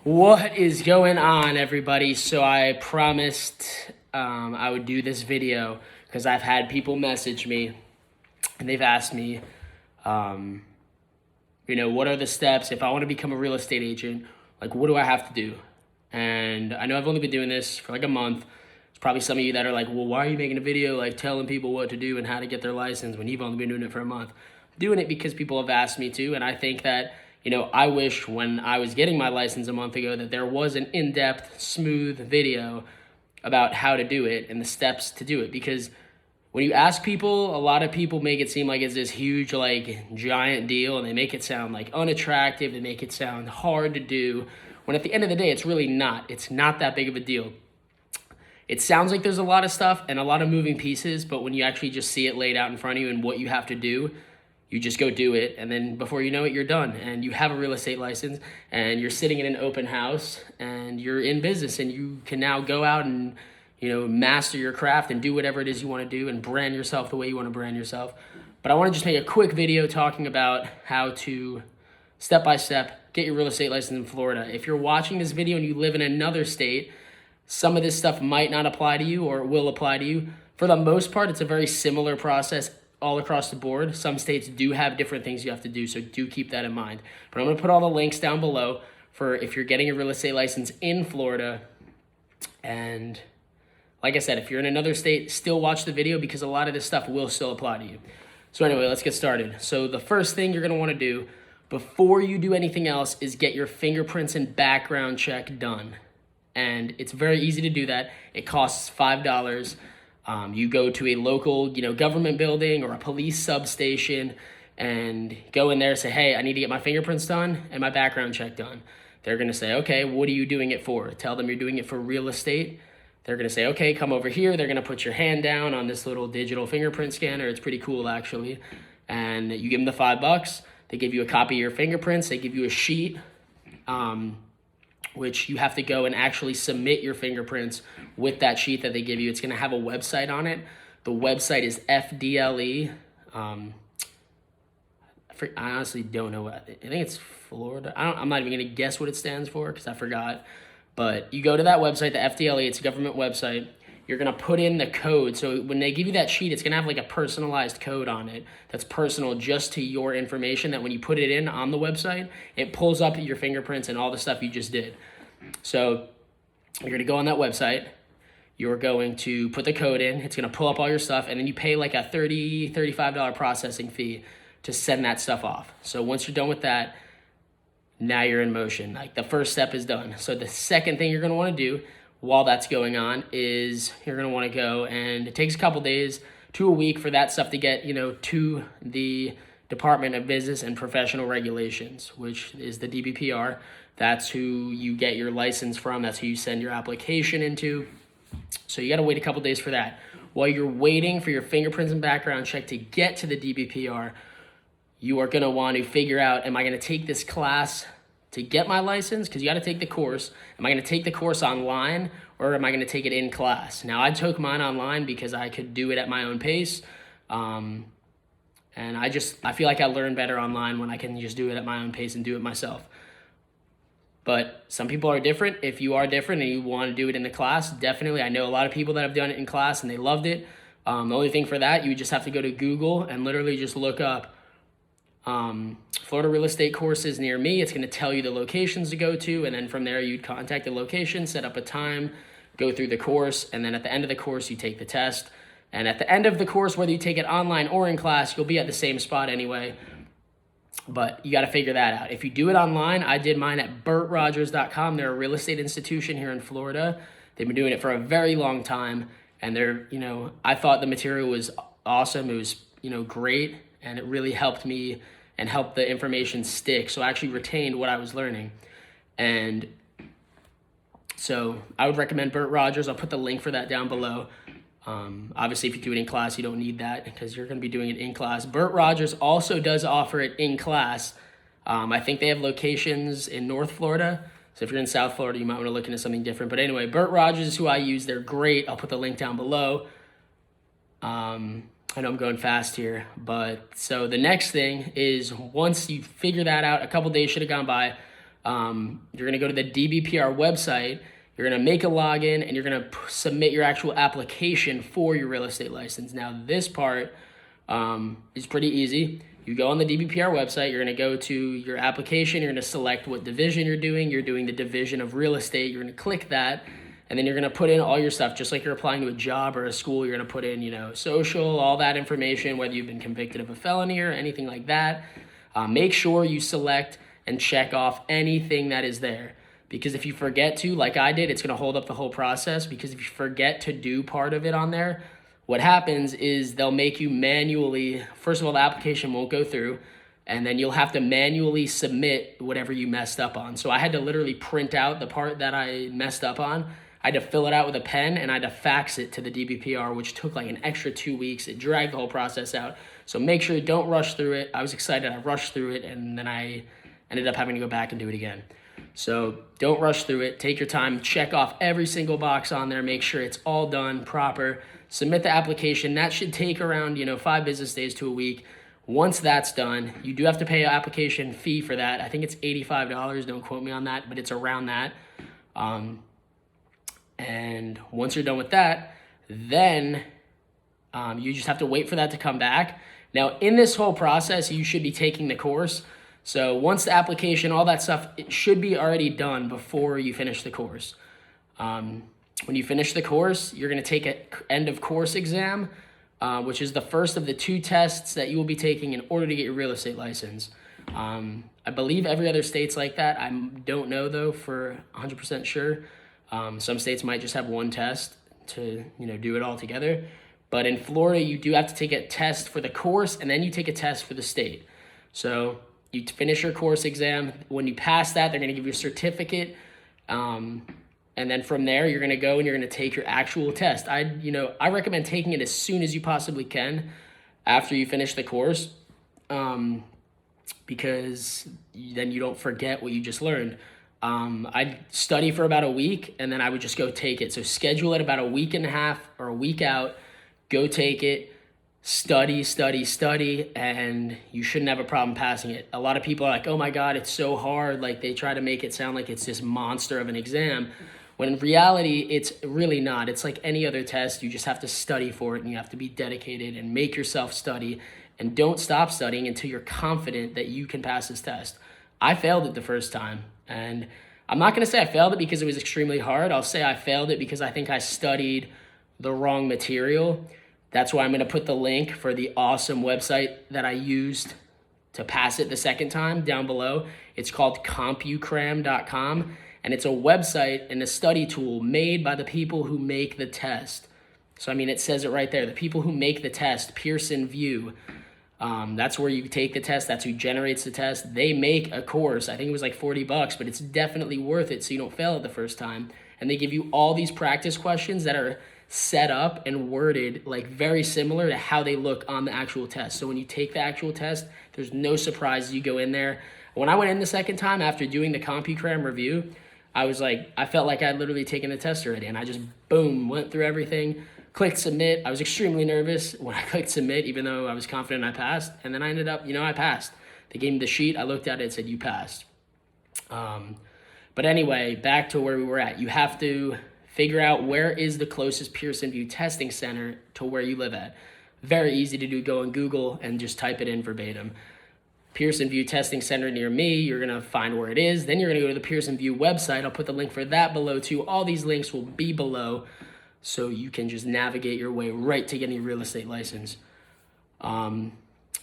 What is going on, everybody? So I promised I would do this video because I've had people message me and they've asked me, what are the steps if I want to become a real estate agent? Like, what do I have to do? And I know I've only been doing this for like a month. There's probably some of you that are like, well, why are you making a video like telling people what to do and how to get their license when you've only been doing it for a month? I'm doing it because people have asked me to, and I think that I wish when I was getting my license a month ago that there was an in-depth, smooth video about how to do it and the steps to do it. Because when you ask people, a lot of people make it seem like it's this huge, like, giant deal, and they make it sound like unattractive. They make it sound hard to do, when at the end of the day, it's really not. It's not that big of a deal. It sounds like there's a lot of stuff and a lot of moving pieces, but when you actually just see it laid out in front of you and what you have to do, you just go do it, and then before you know it, you're done, and you have a real estate license, and you're sitting in an open house, and you're in business, and you can now go out and master your craft and do whatever it is you want to do and brand yourself the way you want to brand yourself. But I want to just make a quick video talking about how to step by step get your real estate license in Florida. If you're watching this video and you live in another state, some of this stuff might not apply to you or will apply to you. For the most part, it's a very similar process all across the board. Some states do have different things you have to do, so do keep that in mind. But I'm going to put all the links down below for if you're getting a real estate license in Florida. And like I said, if you're in another state, still watch the video because a lot of this stuff will still apply to you. So anyway, let's get started. So the first thing you're going to want to do before you do anything else is get your fingerprints and background check done. And it's very easy to do that. It costs $5. You go to a local, government building or a police substation and go in there and say, hey, I need to get my fingerprints done and my background check done. They're going to say, okay, what are you doing it for? Tell them you're doing it for real estate. They're going to say, okay, come over here. They're going to put your hand down on this little digital fingerprint scanner. It's pretty cool, actually. And you give them the $5. They give you a copy of your fingerprints. They give you a sheet, which you have to go and actually submit your fingerprints with that sheet that they give you. It's going to have a website on it. The website is FDLE. I honestly don't know. I think it's Florida. I'm not even going to guess what it stands for because I forgot. But you go to that website, the FDLE. It's a government website. You're going to put in the code. So when they give you that sheet, it's going to have like a personalized code on it that's personal just to your information, that when you put it in on the website, it pulls up your fingerprints and all the stuff you just did. So you're going to go on that website. You're going to put the code in. It's going to pull up all your stuff, and then you pay like a $30, $35 processing fee to send that stuff off. So once you're done with that, now you're in motion. Like, the first step is done. So the second thing you're going to want to do while that's going on is you're going to want to go, and it takes a couple days to a week for that stuff to get, to the Department of Business and Professional Regulations, which is the DBPR. That's who you get your license from. That's who you send your application into. So you got to wait a couple days for that. While you're waiting for your fingerprints and background check to get to the DBPR, you are going to want to figure out, am I going to take this class to get my license? Because you got to take the course. Am I going to take the course online, or am I going to take it in class? Now, I took mine online because I could do it at my own pace. And I feel like I learn better online when I can just do it at my own pace and do it myself. But some people are different. If you are different and you want to do it in the class, definitely. I know a lot of people that have done it in class and they loved it. The only thing for that, you just have to go to Google and literally just look up Florida real estate courses near me. It's going to tell you the locations to go to, and then from there you'd contact the location, set up a time, go through the course, and then at the end of the course you take the test. And at the end of the course, whether you take it online or in class, you'll be at the same spot anyway. But you got to figure that out. If you do it online, I did mine at BurtRogers.com. They're a real estate institution here in Florida. They've been doing it for a very long time, and I thought the material was awesome. It was, great, and it really helped me and helped the information stick. So I actually retained what I was learning. And so I would recommend Burt Rogers. I'll put the link for that down below. Obviously, if you do it in class, you don't need that because you're going to be doing it in class. Burt Rogers also does offer it in class. I think they have locations in North Florida. So if you're in South Florida, you might want to look into something different. But anyway, Burt Rogers is who I use. They're great. I'll put the link down below. I know I'm going fast here, but so the next thing is, once you figure that out, a couple days should have gone by. You're going to go to the DBPR website. You're going to make a login, and you're going to submit your actual application for your real estate license. Now, this part is pretty easy. You go on the DBPR website, you're going to go to your application, you're going to select what division you're doing. You're doing the division of real estate. You're going to click that, and then you're going to put in all your stuff, just like you're applying to a job or a school. You're going to put in, social, all that information, whether you've been convicted of a felony or anything like that. Make sure you select and check off anything that is there. Because if you forget to, like I did, it's going to hold up the whole process. Because if you forget to do part of it on there, what happens is they'll make you manually, first of all, the application won't go through, and then you'll have to manually submit whatever you messed up on. So I had to literally print out the part that I messed up on. I had to fill it out with a pen, and I had to fax it to the DBPR, which took like an extra 2 weeks. It dragged the whole process out. So make sure you don't rush through it. I was excited. I rushed through it, and then I ended up having to go back and do it again. So don't rush through it. Take your time. Check off every single box on there. Make sure it's all done proper. Submit the application. That should take around 5 business days to a week. Once that's done, you do have to pay an application fee for that. I think it's $85. Don't quote me on that, but it's around that. And once you're done with that, then you just have to wait for that to come back. Now, in this whole process, you should be taking the course. So once the application, all that stuff, it should be already done before you finish the course. When you finish the course, you're going to take an end of course exam, which is the first of the 2 tests that you will be taking in order to get your real estate license. I believe every other state's like that. I don't know, though, for 100% sure. Some states might just have 1 test to do it all together. But in Florida, you do have to take a test for the course, and then you take a test for the state. So you finish your course exam. When you pass that, they're going to give you a certificate. And then from there, you're going to go and you're going to take your actual test. I recommend taking it as soon as you possibly can after you finish the course, because then you don't forget what you just learned. I'd study for about a week, and then I would just go take it. So schedule it about a week and a half or a week out. Go take it. Study, and you shouldn't have a problem passing it. A lot of people are like, oh my God, it's so hard. Like, they try to make it sound like it's this monster of an exam, when in reality, it's really not. It's like any other test. You just have to study for it, and you have to be dedicated and make yourself study, and don't stop studying until you're confident that you can pass this test. I failed it the first time, and I'm not going to say I failed it because it was extremely hard. I'll say I failed it because I think I studied the wrong material. That's why I'm going to put the link for the awesome website that I used to pass it the second time down below. It's called CompuCram.com, and it's a website and a study tool made by the people who make the test. So, it says it right there. The people who make the test, Pearson VUE, that's where you take the test. That's who generates the test. They make a course. I think it was like $40, but it's definitely worth it so you don't fail it the first time. And they give you all these practice questions that are set up and worded like very similar to how they look on the actual test. So when you take the actual test, there's no surprise. You go in there. When I went in the second time after doing the CompuCram review, I felt like I'd literally taken the test already, and I just, boom, went through everything, clicked submit. I was extremely nervous when I clicked submit, even though I was confident I passed, and then I ended up, I passed. They gave me the sheet. I looked at it and said, you passed. But anyway, back to where we were at. You have to figure out where is the closest Pearson VUE testing center to where you live at. Very easy to do. Go on Google and just type it in verbatim. Pearson VUE testing center near me. You're going to find where it is. Then you're going to go to the Pearson VUE website. I'll put the link for that below too. All these links will be below, so you can just navigate your way right to getting your real estate license.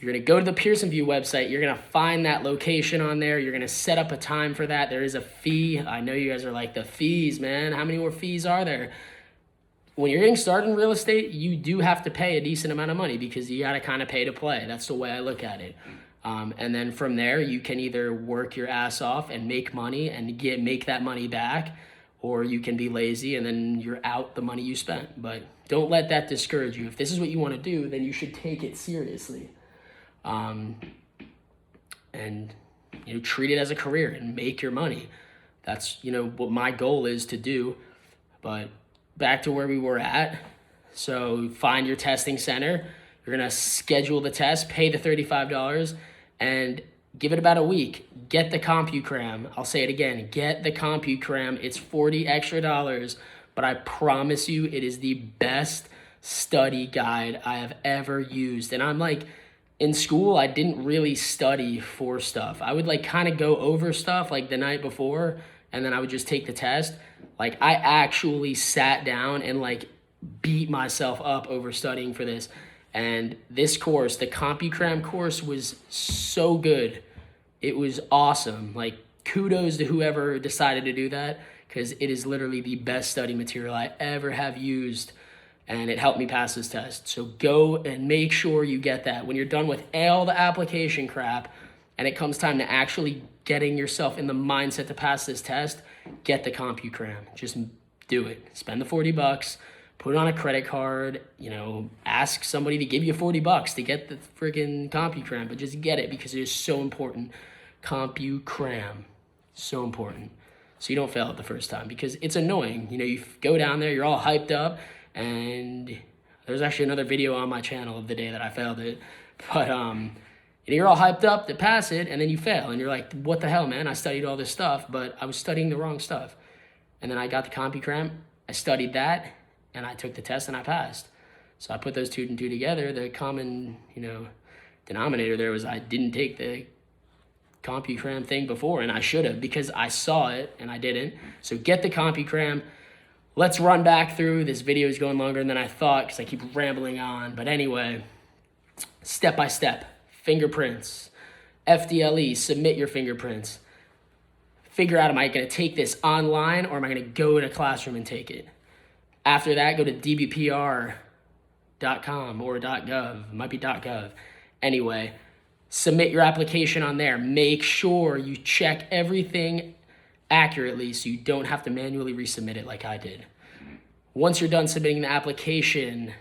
You're going to go to the Pearson VUE website. You're going to find that location on there. You're going to set up a time for that. There is a fee. I know you guys are like, the fees, man. How many more fees are there? When you're getting started in real estate, you do have to pay a decent amount of money because you got to kind of pay to play. That's the way I look at it. And then from there, you can either work your ass off and make money and make that money back, or you can be lazy and then you're out the money you spent. But don't let that discourage you. If this is what you want to do, then you should take it seriously. And treat it as a career and make your money. That's what my goal is to do. But back to where we were at. So find your testing center. You're gonna schedule the test, pay the $35, and Give it about a week. Get the CompuCram. I'll say it again. Get the CompuCram. It's $40 extra, but I promise you it is the best study guide I have ever used. And I'm like, in school, I didn't really study for stuff. I would like kind of go over stuff like the night before, and then I would just take the test. Like I actually sat down and like beat myself up over studying for this. And this course, the CompuCram course, was so good. It was awesome. Like kudos to whoever decided to do that, because it is literally the best study material I ever have used, and it helped me pass this test. So go and make sure you get that. When you're done with all the application crap and it comes time to actually getting yourself in the mindset to pass this test, get the CompuCram. Just do it. Spend the $40, put it on a credit card, ask somebody to give you $40 to get the freaking CompuCram, but just get it because it is so important. CompuCram, so important. So you don't fail it the first time, because it's annoying. You go down there, you're all hyped up, and there's actually another video on my channel of the day that I failed it. But you're all hyped up to pass it, and then you fail, and you're like, what the hell, man? I studied all this stuff, but I was studying the wrong stuff. And then I got the CompuCram, I studied that, and I took the test, and I passed. So I put those two and two together. The common, denominator there was I didn't take the CompuCram thing before, and I should have, because I saw it and I didn't. So get the CompuCram. Let's run back through. This video is going longer than I thought because I keep rambling on. But anyway, step by step. Fingerprints. FDLE, submit your fingerprints. Figure out, am I going to take this online or am I going to go in a classroom and take it? After that, go to dbpr.com or .gov. It might be .gov. Anyway, submit your application on there. Make sure you check everything accurately so you don't have to manually resubmit it like I did. Once you're done submitting the application,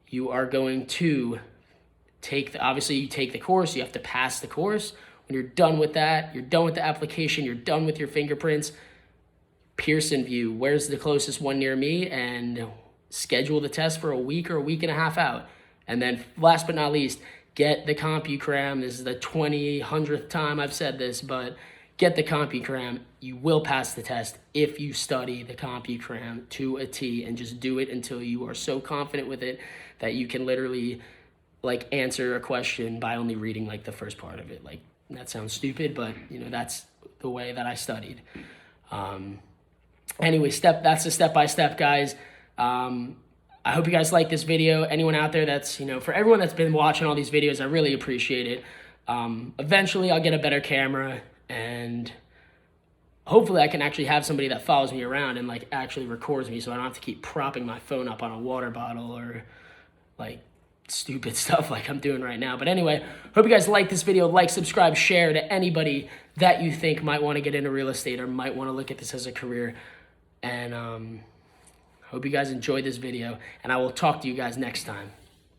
you are going to obviously you take the course, you have to pass the course. When you're done with that, you're done with the application, you're done with your fingerprints, Pearson VUE, where's the closest one near me, and schedule the test for a week or a week and a half out. And then last but not least, get the CompuCram. This is the 100th time I've said this, but get the CompuCram. You will pass the test if you study the CompuCram to a T, and just do it until you are so confident with it that you can literally like answer a question by only reading like the first part of it. Like that sounds stupid, but that's the way that I studied. Anyway, that's the step-by-step, guys. I hope you guys like this video. Anyone out there that's, for everyone that's been watching all these videos, I really appreciate it. Eventually I'll get a better camera, and hopefully I can actually have somebody that follows me around and like actually records me, so I don't have to keep propping my phone up on a water bottle or like stupid stuff like I'm doing right now. But anyway, hope you guys like this video. Like, subscribe, share to anybody that you think might want to get into real estate or might want to look at this as a career. And hope you guys enjoyed this video, and I will talk to you guys next time.